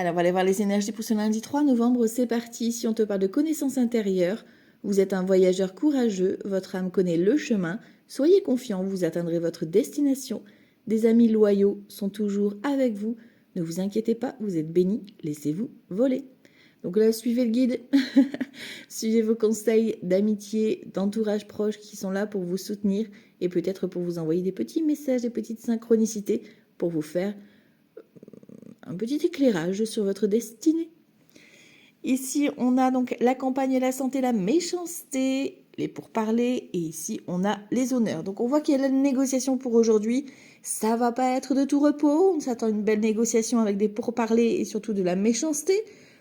Alors, on va aller voir les énergies pour ce lundi 3 novembre. C'est parti. Si on te parle de connaissance intérieure, vous êtes un voyageur courageux, votre âme connaît le chemin. Soyez confiant, vous atteindrez votre destination. Des amis loyaux sont toujours avec vous. Ne vous inquiétez pas, vous êtes bénis, laissez-vous voler. Donc là, suivez le guide, suivez vos conseils d'amitié, d'entourage proche qui sont là pour vous soutenir et peut-être pour vous envoyer des petits messages, des petites synchronicités pour vous faire un petit éclairage sur votre destinée. Ici, on a donc la campagne et la santé, la méchanceté, les pourparlers, et ici, on a les honneurs. Donc, on voit qu'il y a la négociation pour aujourd'hui. Ça va pas être de tout repos. On s'attend à une belle négociation avec des pourparlers et surtout de la méchanceté.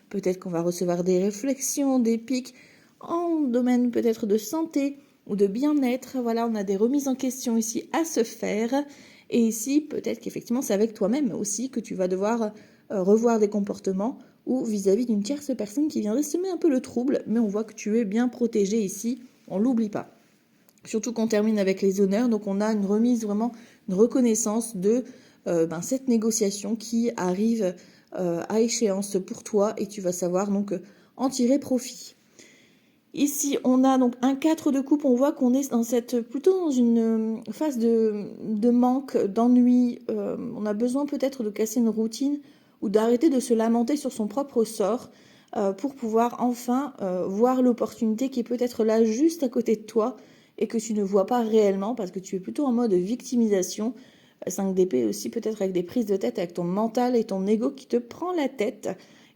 Peut-être qu'on va recevoir des réflexions, des pics en domaine peut-être de santé ou de bien-être. Voilà, on a des remises en question ici à se faire. Et ici, peut-être qu'effectivement, c'est avec toi-même aussi que tu vas devoir revoir des comportements ou vis-à-vis d'une tierce personne qui viendrait semer un peu le trouble, mais on voit que tu es bien protégé ici, on l'oublie pas. Surtout qu'on termine avec les honneurs, donc on a une remise, vraiment une reconnaissance de cette négociation qui arrive à échéance pour toi et tu vas savoir donc en tirer profit. Ici, on a donc un 4 de coupe, on voit qu'on est plutôt dans une phase de manque, d'ennui. On a besoin peut-être de casser une routine ou d'arrêter de se lamenter sur son propre sort pour pouvoir enfin voir l'opportunité qui est peut-être là juste à côté de toi et que tu ne vois pas réellement parce que tu es plutôt en mode victimisation. 5 d'épée aussi peut-être avec des prises de tête avec ton mental et ton ego qui te prend la tête.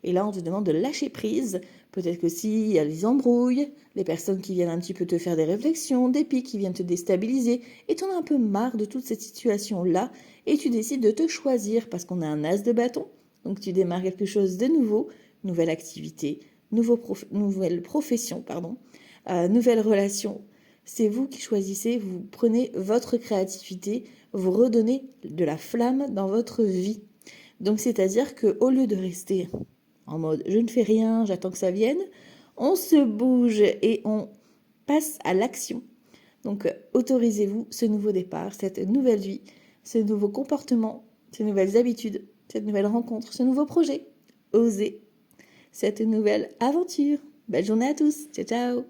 Et là, on te demande de lâcher prise. Peut-être que s'il y a des embrouilles, les personnes qui viennent un petit peu te faire des réflexions, des pics qui viennent te déstabiliser, et tu en as un peu marre de toute cette situation-là, et tu décides de te choisir parce qu'on a un as de bâton. Donc tu démarres quelque chose de nouveau, nouvelle activité, nouvelle profession, nouvelle relation. C'est vous qui choisissez, vous prenez votre créativité, vous redonnez de la flamme dans votre vie. Donc c'est-à-dire qu'au lieu de rester en mode je ne fais rien, j'attends que ça vienne, on se bouge et on passe à l'action. Donc autorisez-vous ce nouveau départ, cette nouvelle vie, ce nouveau comportement, ces nouvelles habitudes, cette nouvelle rencontre, ce nouveau projet. Osez cette nouvelle aventure. Belle journée à tous. Ciao ciao.